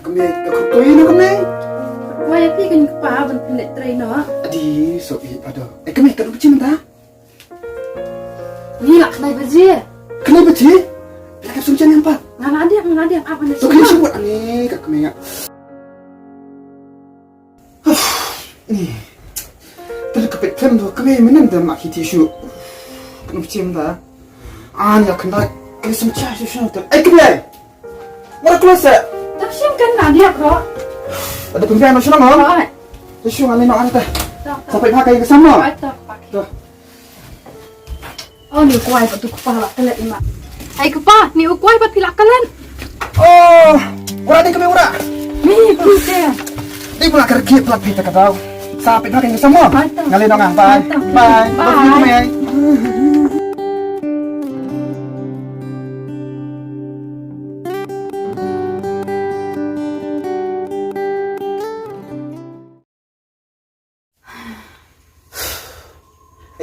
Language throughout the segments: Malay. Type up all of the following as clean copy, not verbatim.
kami aku ini kami. Wah,พี่กันป้าบนเน็ตไตรเนาะ Adi, so pada. Kami kan beci mentah. นี่หลักในประเทศ Kami beci. Kami suncan yang apa? งานเดียapa nih? So kami sebut ani kat kami ya. Ni. Terus kepet film tu kami mana dah mak tisu. Kami beci mentah. Ani akan dah kami suncan tisu tu. Kami. Mana kelas? Tapi sih kan nadia kok. Ada pembiayaan nasional mau? Right. Tisu ani nak ada. Tak. Sampai pakai ke sama. Right, tak pakai. Oh, ni kuai patu kepala kalian imak. Hai kepa, ni kuai pat pilak kalian. Oh, ora di kami ora. Ni putih. Di pula kerja pelak kita kau. Sampai pakai ke sama. Ngalih dong ah. Bye. Bye. Bye.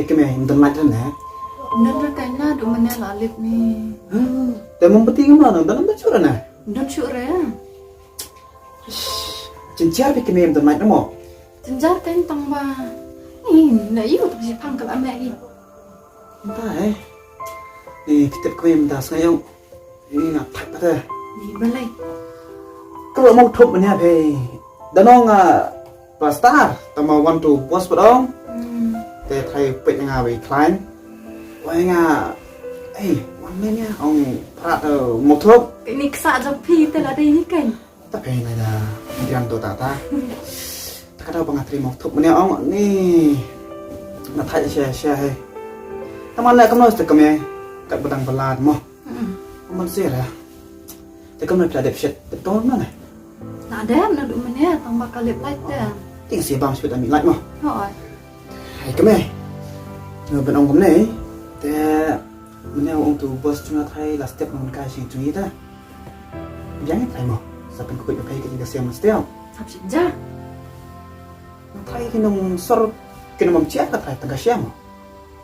Kami minta macam mana? Dan kayaknya do mana lalip nih. Tapi penting mana? Dan macam mana? Dan syure. Cincin apa kami minta macam mana? Jenjar kan tangba. Ni, nak iu tu si pangkal amek ni. Entah Ni kita kami minta sekarang. Ni nak tak pada. Ni balai. Kalau mau top ni apa? Dan orang pastar, tama want to post padong.แต่ไทยเป็ดยังไงไปคลายว่ายังไงวันนี้เนี่ยองพระหมกทุก Cái này xạ cho phi tên là đây như cảnh. แต่เพลงอะไรนะมันยังตัวตาถ้าเราบังคับหมกทุกมันเนี่ยองนี่นักไทยจะแชร์ให้ถ้ามันเนี่ยกำลังจะกำลังกัดบังบลาดมั้งมันเสียแล้วแต่กำลังจะเด็บเช็ดเด็บต้นนั่นไง Nah đẹp nó đủ mình nè, tao bakal lip light deh. ติ้งเสียบางชีวิตมีไลฟ์มั้ง Rồi. ไอ้ก็ไม่เป็นองค์ผมเนี่ยแต่มันเนี่ยองค์ตัวบอสจุนไทยลาสเต็ปมันกลายเป็นจุดนี้ได้ยังไงไทยมั้งสับเป็นคุยกับใครกันก็เสียมันสเตียว Sắp xịn ra. ไทยกินนมสดกินนมเจี๊ยบกับไทยตั้งแต่เช้ามั้ง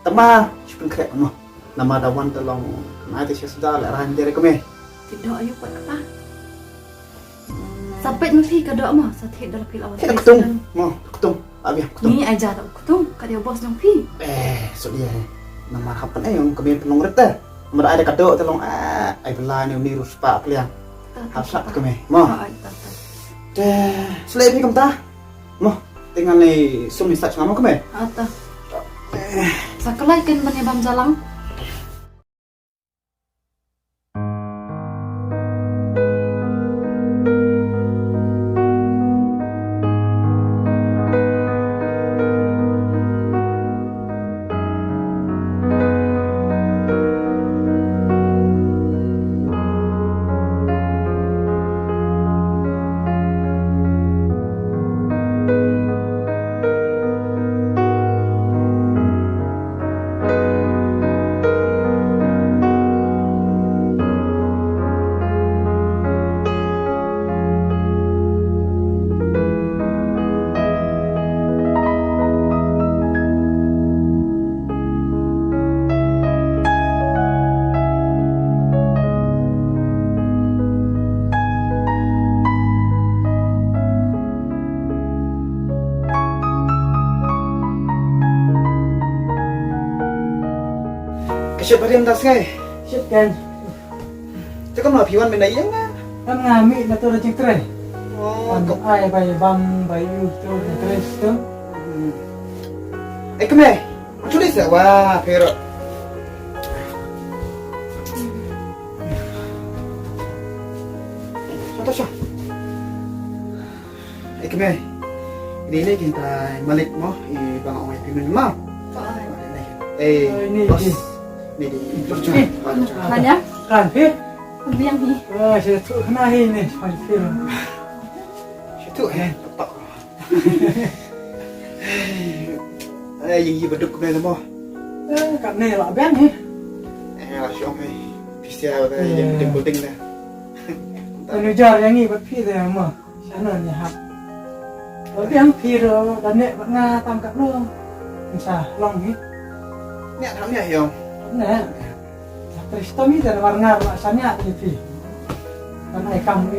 แต่มาชุบเป็นแคร์มั้งน้ำมาดาวันตะลองนายที่เชื่อสุดาและร้านเดียร์ก็ไม่ Tidak ayo buat apa? Sampai nanti kedok mah, saat dah lapil awal. ที่ตะกุ่มมั้งตะกุ่มabiตะกุ่ม Ni aja tak kutung, kada bos dong pi. สุดยอดน้ำมาขับเป็นyangก็มีเป็นลงรถแต่มันได้กระโดดตะลองไอ้เวลาเนี่ยนี่รู้สปาเปลี่ยนหับสักก็ไม่มั้ง แต่สเลพี่กำตามั้งtinggal nih sum message ngomong ke me Ata. Sakalai kan bani bam jalang. Siap hari entas kai. Siap kan? Cakap nak piwan benda yang na. Kan ngami na to rejek tre. Oh, Kan ai bai bang bai yu to tre to. keme. Macam ni sah. Wah, pero. Contoh sah. Keme. Ini kita malik mo, bang orang yang pimen mau. Ini bos. ni. Ni Banyak? Kan fit. Biang ni. Wah, saya tu kena ni pai fit. Situ tepat. Yang beduk kena semua. Kat ni lah ben ni. Lah syok ni. Pisia dah yang penting dah. Ini jar yang ni buat fit dah mah. Sana ni hap. Tapi yang fit dan ni buat ngah tam kat lu. Insya long ni. Ni thằng này hiểu không? Nè. Terus tu ni dah warna mak sana ni fit. Kan ai kam ni.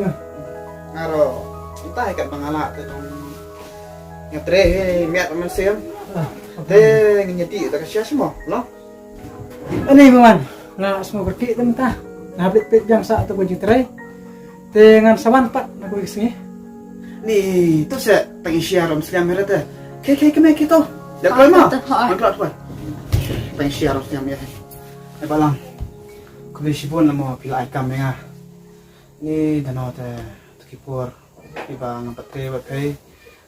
ngaro entah kat bangala tu dong ngatre miat manusia te ngeti tak sia semua no Ini man, nga semua berpi tu mentah. Nga habis pit jam sa atau kunci terai. Dengan sawan pat nak kuis ni. ni tu saya pengen share rom sekalian merah tu ke kemai kita dak keluar mah keluar tu pengen share rom sekalian ya balang kau sibun lama pila ikam ya ni danau tu kipur tiba ngampat te batai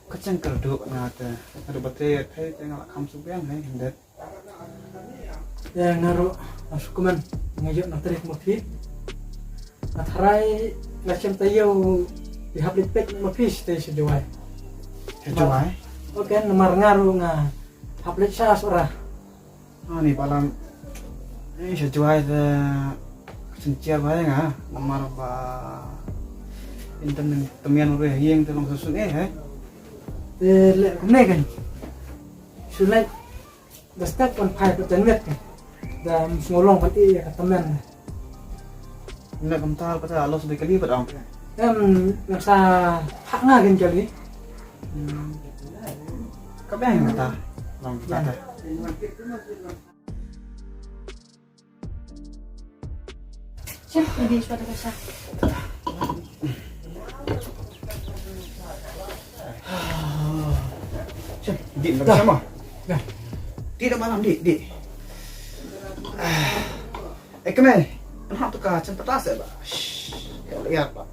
kacang kerduk ngata ada batai te tengok kam subiang hai hendak Yang ngaruh masuk kuman ngajuk nak terik mapi. Atharai macam tayo dihablit pet mapi stay sejuai. jual Oke, nomor ngaruh nga hablit sa sura. ni balang ni sejual tu sencia bae nga nomor ba internet temian ure yang tolong susun Le kumne kan. Sulai dastak on pai pertemuan kan. Dan semolong pati ya teman. nak kental pada Allah sudah kali pada orang Nasa hak nga kan kali. Kabe yang kata orang kata Siap, lebih suatu kisah. Dik nak sama Dah. Dik dah malam dik kemai nak tukar cepat rasa ba lihat ba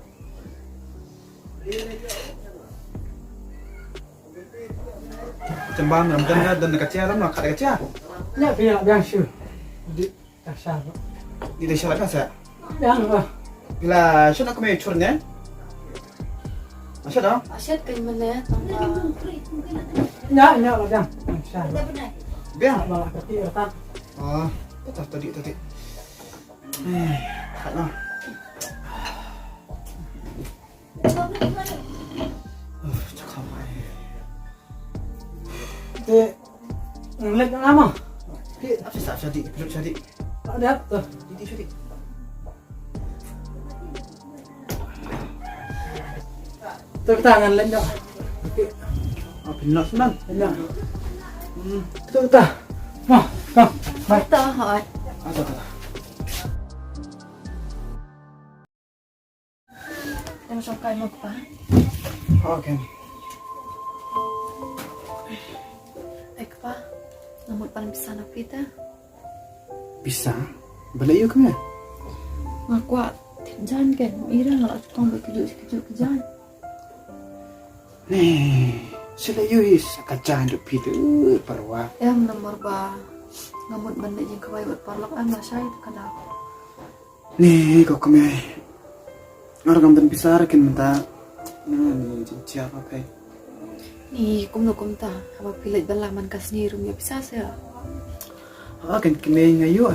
Cembang dan kecil ram nak kecil Ya biar yang syu. Di tasar. di desa lagi saya Yang bila sudah kemai curnya masih dah Asyad kayo man na tamba. nya lah yang. Tasar. biar Malah kati etan. oh tadi tak lah cakap mai Te ngeliat yang lama. apa sih tak jadi belum jadi Ada tuh. jadi Tuh kita ngeliat nya. oh pindah senang Nya. Tuh kita. Mah, kam. Mai. Ito, hoy. ada Yung sangkay mo pa. okay Ay ka pa. Namut pa ng bisa na kita. bisa balik yuk kemana Nga kwa. Tinjan kan. Ira nga at kong kejut ke jan. nih sila yuis kacan duk pitu parwa Yang nomor ba. Ngamut banda yung kaway wat parlak ang masay. Kana. nih kok kemana orang kamdan bisa rakin minta nah nih cincin apa pe Ni kumno kumta. Habang pilit balaman kas ni rumya bisa siya. kan kemana ngayu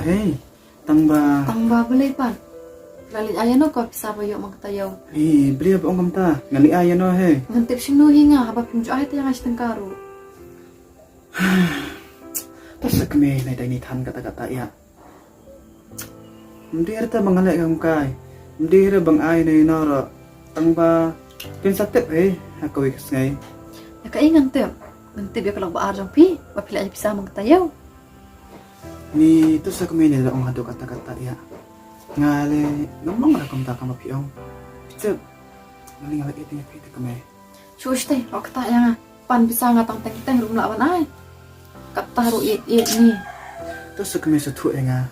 tangba Tangba balay pan. Lalit ayan no ko bisa ba yung magtayaw. beli apa orang kamta ngali ayan no Ngantip sinuhi nga. Habang pinjo ay tayo nga siya karo. terus kemana dah ini tan kata-kata ya Mdi ta mangalay kam kai Mdi bang ay na inara tangba pinsatip hakawi kasngay Nakaingan tip. Ngantip yung kalang baarang pi. Mapila ay bisa magtayaw. ni tu sa kemana dah orang hadu kata-kata ya ngale ngomong ra kam ta kam piong cep ngali ngali itu ya pita kemana Shush tay. O kata nga. Pan bisa nga tang teng-teng rum lawan ay. Kataro it ni. terus sa kemana sa tu nga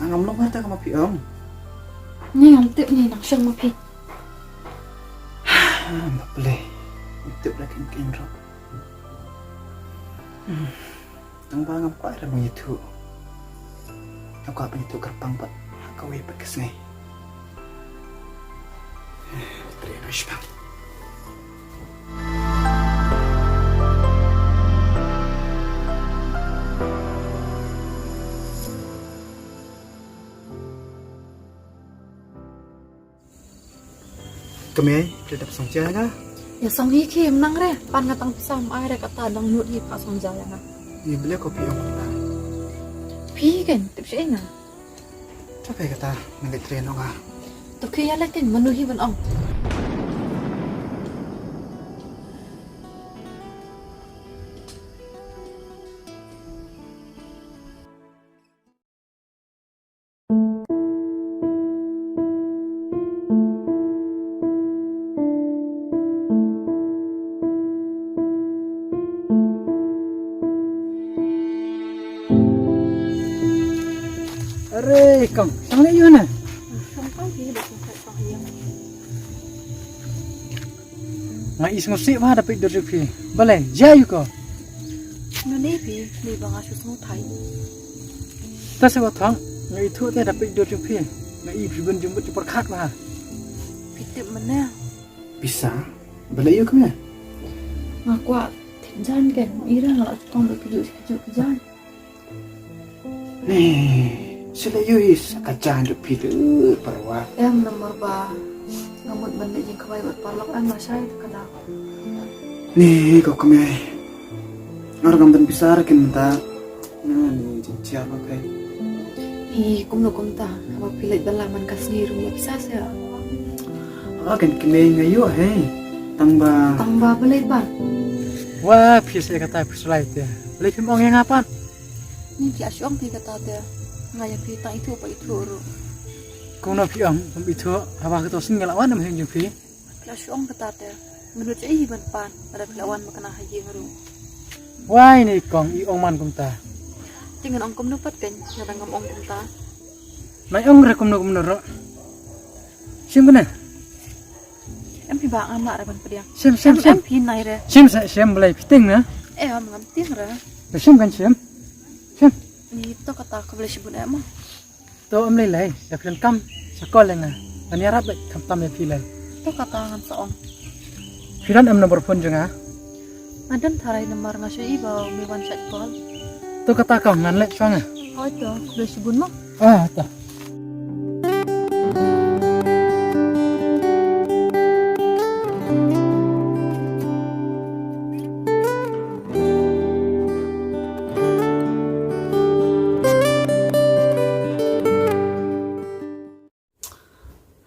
angam long ta kam piong Ni ngantip ni nang siyang mapi. Mapalay. Ito pala kinro. Ang bangam ko ay ramang ito. Ako apa itu kerpang pat. Kawai pat kasngay. Terima kasih bang. Kami ay tetap sangcia nga. Ya sang hikim nang re. Pan nga tang pisam ay re kata nang nut hi pa sang jaya nga. Beli kopi ang kita. Pi kan tip siya nga. Capek kata nagtitreno nga. Tukiya lakin manuhi ban ang. Are kong, sang lek yo na. Không có gì được phải còn hiền. Ngai is ngosik ba dapat dur pi. Balai, jayu ko. Nó đi vì bằng áo sút thấy. Ta se wa thang, ngai thu te dapat dur pi. Ngai i pribun jemput cepor khat ba. Vì tiệm mình nè. Bisa. Balik yuk kami. Mà qua thiện gian kèm ý ra là con được cái gian. Nih, sila yuis kacahan duk pilu perwa. Em nomor 3 ngamut benda yang kawai buat palok an masai kenal. Nih, kau kami. Orang kampen bisa rekin minta. Nah, ni cincin apa kai? Ih, kum ta. Apa pilih dalaman kasih rumah bisa saya. Akan kini ngayu hei. Tangba. Tambah beli ban. Wah, pi se kata pi sulai te. Balai pim ong yang apan. Ni dia syong pi kata dia. Ngaya pi tak itu apa itu ru. Kau na pi ong, pem itu apa kita singgah lawan nam heng jumpi. Dia syong kata dia. Menurut saya ban pan ada lawan makna haji ngaru. Wah, ini kong i ong man kum ta. Tinggal ongkom dapat kan, nyata ngom ongkom ta. Nai ong rekom no kum no. Sim kana? Em pi bang amak ra ban pediang. Sim. Em pi nai re. Sim balai piting na. Em ngam ting ra. Sim kan sim. Ni to kata ko boleh sebut em. To am lai ya filan kam sakol lenga. Ani arab baik kam tam ya filai. To kata ngam saong. Filan am nomor phone jenga. Adan tharai nomor ngasih iba mi wan chat call. To kata kau ngan lek chuanga. Oh to boleh sebut mo. Ah, ta.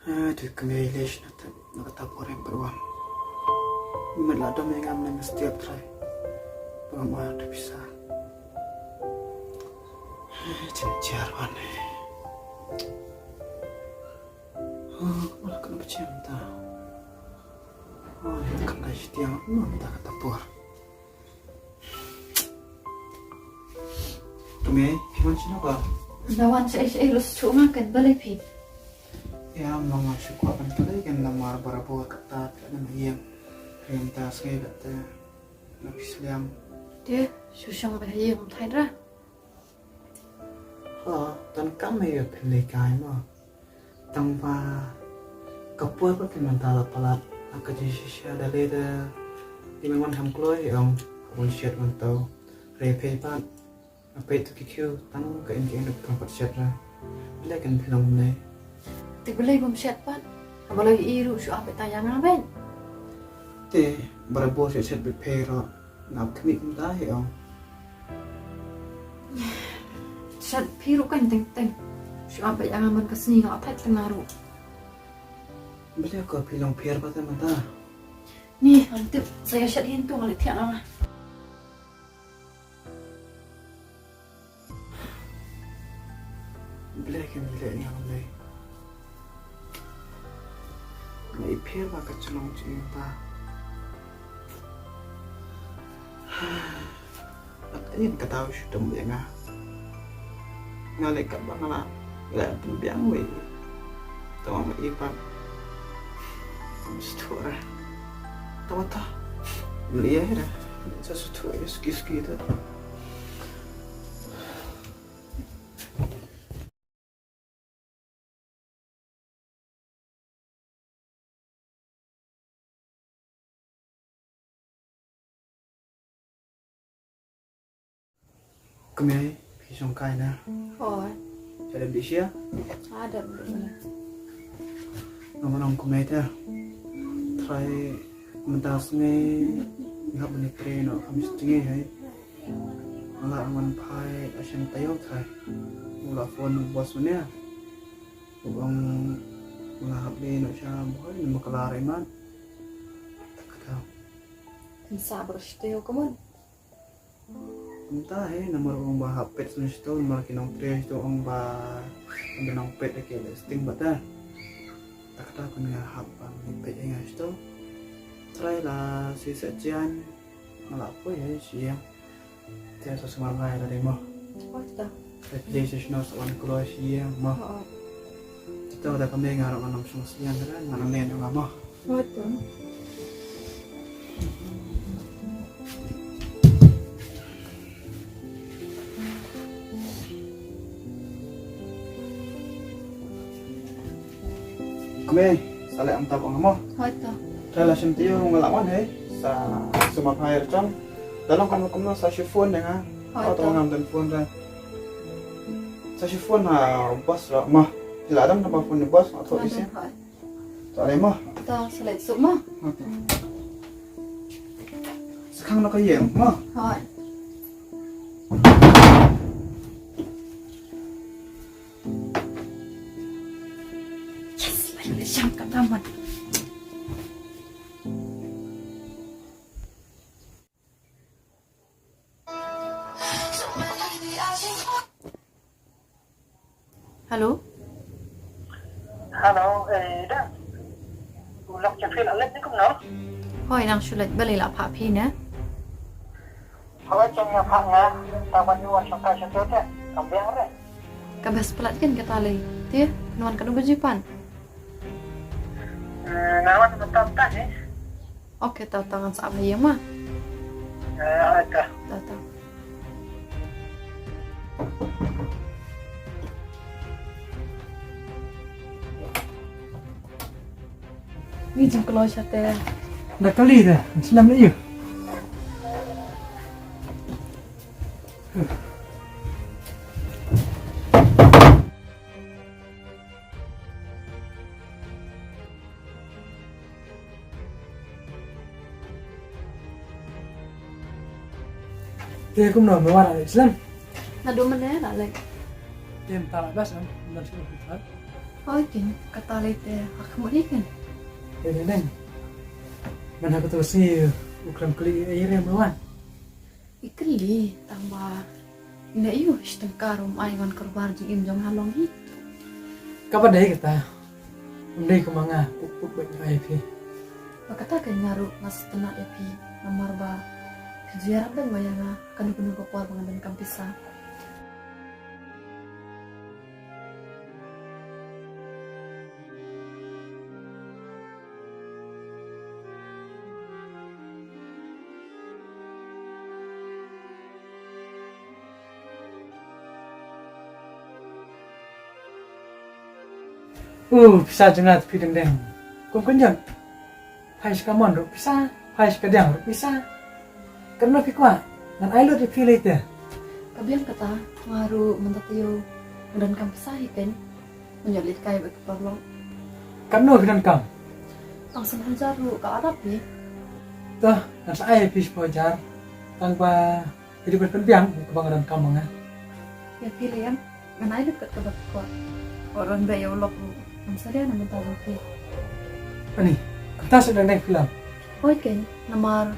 Aduh, kami ilis nak tabur yang beruang. Melah dom yang amne setiap try. Pengamu ada bisa. Cincin mana? Oh, malah kena bercinta. Oh, itu kan guys dia minta kata tabur. Kami, gimana sih nak? Lawan saya lus cuma kan boleh pi. Ya, mama syukur akan kali kan nama barabu ketat kan yang rentas kayak kata lapis liam. Dia susah bahaya ngom thai ra. Dan kami ya pilih kain mah. Tanpa kapur pun kan mentala palat. Aku jadi sisa dari dah di memang ham keluar yang pun siat mentau. Repai pan apa itu kikiu tang ke ini untuk tempat siat lah. Bila kan film ni. Ti boleh bom chat pan. Boleh iru su apa tayang ngaben. Te barabu siat berpera. Nak kami kita yang. Chat piru kan teng. Su apa yang aman kesini ngak thai tengaru. Bila kau film pier pada mata. Ni nanti saya chat hintu ngali tiang ama. Bila kan bila yang ni. Ngai pier baka celong cinta. Ini ketahui sudah mendengar. Ngalek kat bangala, ngalek biang we. Tahu mak ipan. Sesuatu. Tahu tak? Beli ya dah. Sesuatu ya ski tu. Kami pisang kain na. Oh, Saya di Asia. ada belum. Ngomong kami tu. Try mentas ni. Ngap ni train no kami setinggi hai. Malah aman pai asyam tayo try. Mula phone bos mana. Bang malah habis no syam boy ni makalari man. Tak tahu. Bisa bersetio kamu. Entah nomor orang bah pet sunyi itu nomor kinong tres itu orang bah ambil pet lagi listing bata. Tak tahu kan ya apa ni pet yang itu. Try lah si sejian malah apa ya siang. Tiada sesuatu yang ada demo. Cepat dah. PlayStation sawan kalau siang mah. Hoi. Kita udah kami ngarap manam semua siang kan, manam nen juga mah. Hoi tuh. Kami saleh am tabang mah. Hoi tuh. Relation tiyo ngelawan sa semua air cam. Dalam kamu sa phone dengan atau ngambil phone dah. Sa phone bos lah mah. Tidak ada nama phone bos atau isi. Hoi. Soalnya mah. Tuh selai sup mah. Sekarang nak kaya mah. Hoi. Yes, lagi siap kat taman. Halo. Halo, dah. Ulok chapil alat ni cũng nó. Hoi nang sulit balik lah pak pi na. Hawa chang nga phang nga, tawan ni wa shaka shaka ta. Kambiang re. Kabas pelat kan kata lagi. Tia, nuan kanu berjipan. Ngawan betam ta ni. Oke, tahu tangan saat yang mah. Ada. Tahu. Ni jam kalau saya Dah kali dah. Selam ni. Dia cũng nói mới qua lại Islam. nado mana lah lagi. Dia tak bas kan. Benar sih betul. Oh, kan kata lagi hak mudi kan. Dia neng. Mana aku terus ni ukram kali air yang mewan. Ikeli tambah. Ina iyo istengkarum aywan kerbar jing jong halong hi. Kapan dah kita? Undai ke manga puk banyak air pi. Kata kan ngaruh mas tenak epi nomor ba. Kejuaran dan bayanga kan penuh kepuar pengantin kampisa. Bisa jengat pi deng. Kau kenjang. Hai sekamon ro bisa, hai sekadang ro bisa. Karena pi kuat. Dan ai lo di pilih itu. Kabiang kata ngaruh mentatiyo dan kampisa hiken menyolit kai bagi perlong. Karena pi dan kam. Langsung hajar lu ke Arab ya. Tuh, dan saya pi sepojar tanpa jadi berpendiam kebangaran kam manga. Ya pilih yang nganai dekat ke bagi kuat. Orang bayi ulok lu. Maksudnya nama tahu ke. Ani, kita sedang naik film. Hoi kan nomor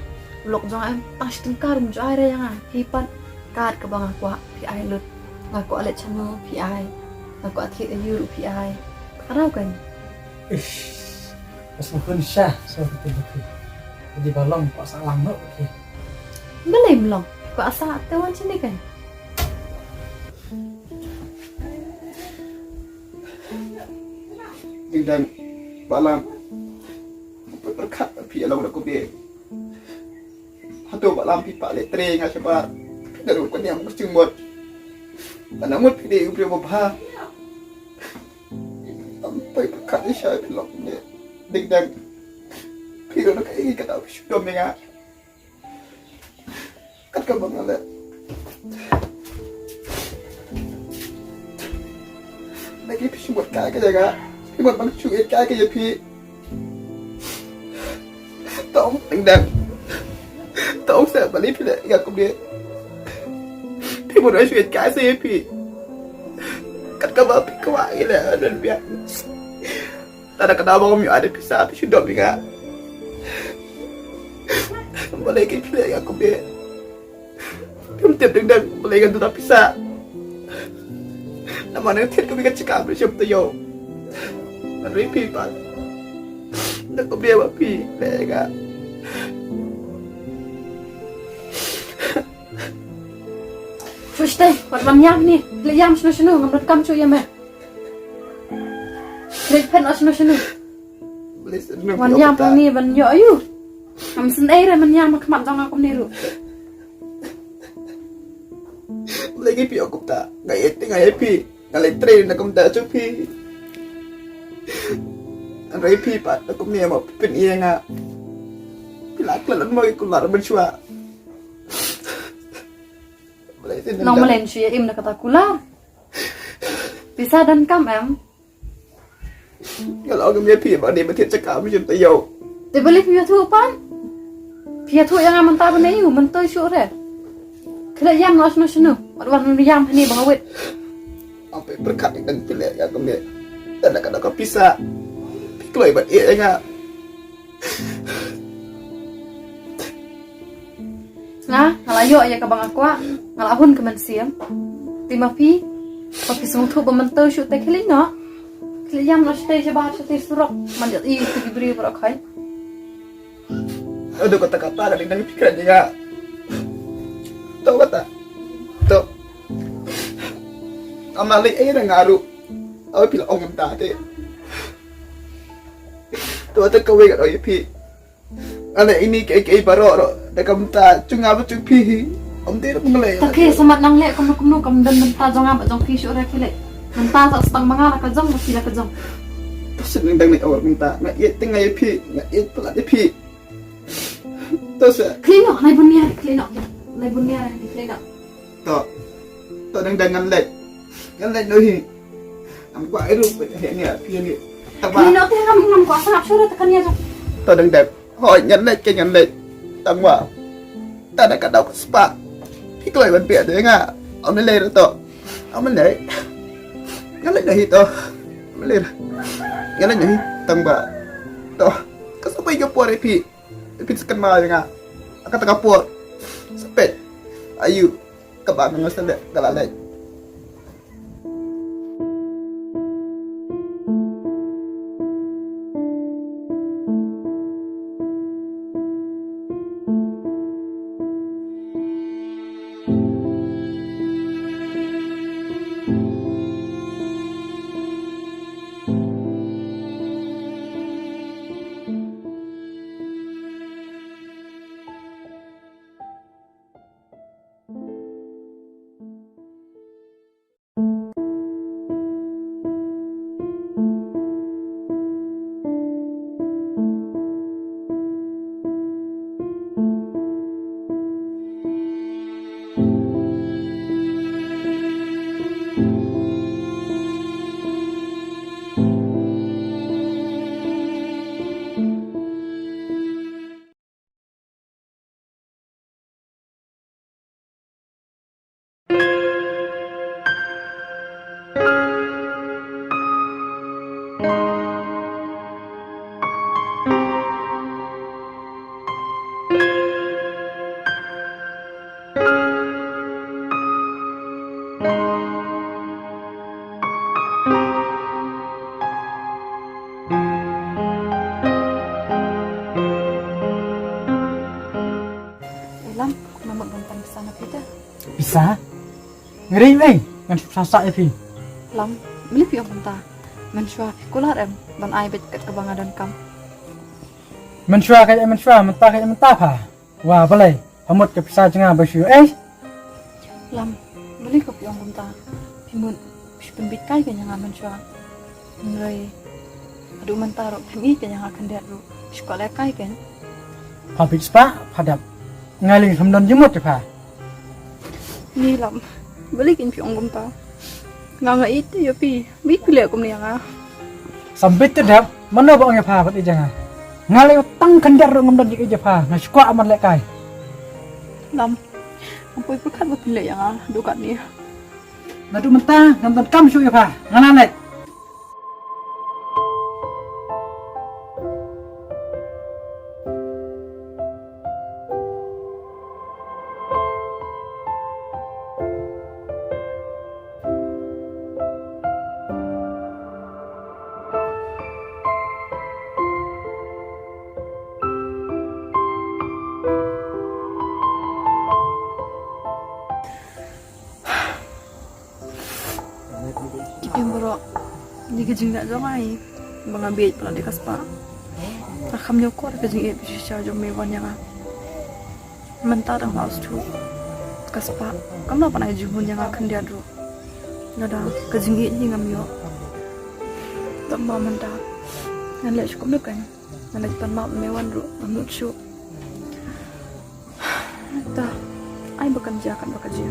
ulok jong em pas tengkarum jo air yang hipan kat ke bang aku pi ai lut ngaku alet channel pi ai ngaku athi ayu pi ai karau kan Ish, pas mukun syah so betul. Jadi balong pak salam no. belai melong ku asa tewan sini kan Dan balam berkat pi alau nak kubie. Hatu balam pi pak letre ngah sebab daru kan yang cumot. Anamut pi de ubri bapa. Sampai berkat isya pi lok ni. Dan pi ro nak ingin kata pi sudah menga. Kat ka bangala. Lagi pi sumot ka ka jaga. Pi buat bang cuit ka ka ya pi. Tong dan tong saya balik pi ya aku dia. Pi buat cuit ka saya pi. Kat ka ba pi ka ila dan biar. Tada kada ba kami ada pisah pi sudah menga. Balik pi ya aku dia. Tiap dan balik kan tu tak pisah. Nama nanti kami kan cakap bersiap tu yo. Dari pi pak. Nak kopi apa pi? Lega. Shush stay, wat man yam ni, le yam shnu ngam rat kam chu yam me. Le pen shnu. Boleh senang Wan yam pang ni ban yo ayu. Ngam sen ai ra man yam mak mat jong aku ni ru. Lagi pi aku tak. Ngai pi. Ngai train nak kum tak cupi. Ngai pi pat aku ni mau pin iya nga. Pilak lan mau ikut lar bershua. Boleh senang. Nong malen chu ya im na kata kula. Bisa dan kam em. Kalau aku ni pi ba ni ma thiet cakap macam tu yo. Te beli pia thu pan. Pia thu yang aman ta ban ai u man toi shu re. Kala yam no shnu. Wan yam ni bang wit. Apa berkat dengan pilih ya aku ni. Dan nak kau pisah. Pi keloi bat iya nga. Nga, ngalayo ya ka bang aku, ngalahun ka man siam. Tima pi, papi sung thu ba man toi shu te khili no. Khili yam no stay je ba te surok man jat i tu gibri ba khai. Aduh kata-kata dengan pikiran dia. Tahu kata. Tahu. Amali ai dah ngaru. Awi pila ong ta te. Tu ta kawe kat oi pi. Ana ini ke baro da kam ta chunga bu chu pi. Om te dah mengelai. Tak ke samat nang le kam dan menta jong am jong pi shu ra khile. Menta sa stang mangala ka jong ba ka jong. Senang dang ni awak minta. Ngat ye tengah ye pi. Ngat ye pelat ye pi. Terus Klino nai bunia klino. Nai bunia di klino. tu dang ngan let noi hi. Am kwa ai ru he ni pi ni. Tak ba. Klino te ngam kwa sangap shu ra takan ya jong. Tu dang dep. Hoi ngan let. Tang wa. Ta dah kat dau spa. Pi kloi ban pia de nga. Om ni le tu. Om ni le. Ngan let hi tu. Om le. Ngan let hi tang ba. Tu. Kasapai ke puar pi. Pi sekan ma nga. Akan tak puar. Sepet. Ayu. Kabang ngan sele kalalai. Bisa? Ngeri ngan sasak ya pi. Lam, beli pi om ta. Man shwa kular em ban ai bet kat kabanga dan kam. Menshua kayak mentah pa. Wah boleh. Hamut ke pisah jengah bersyu. Lam, beli ko pi om ta. Pimun pun bit kai kan yang man shwa. Ngai adu man taro pimi kan yang akan dat ru. Sekolah kai kan. Pabik spa padap. Ngaling hamdan jemut pa. Ni lam, beli kin pi om ta. Nga itu ya pi, bikle ko ni nga. Sambit tedap, mana bang ya pa pat ijanga. Ngalai tang kandar ngam dan ija pa, na skwa aman lek kai. Lam, ampoi perkat ba pile yang dukat ni. Na du mentah ngam dan kam syu ya pa, nganan lek. Kitim bro, di kejing dak jong ai, bang abet pala di kaspa. Rakam nyoko ada kejing it bisa jom mewan yang mentah dah maus tu. Kaspa, kamu apa nak juhun yang akan dia dulu. Nada kejing it ni ngam yo. Tambah mentah. Ngan lek cukup nak kan. Ngan lek pan maut mewan dulu, menut syuk. Dah, ai bekerja kan bekerja.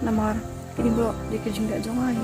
Namar, ini bro di kejing dak jong ai.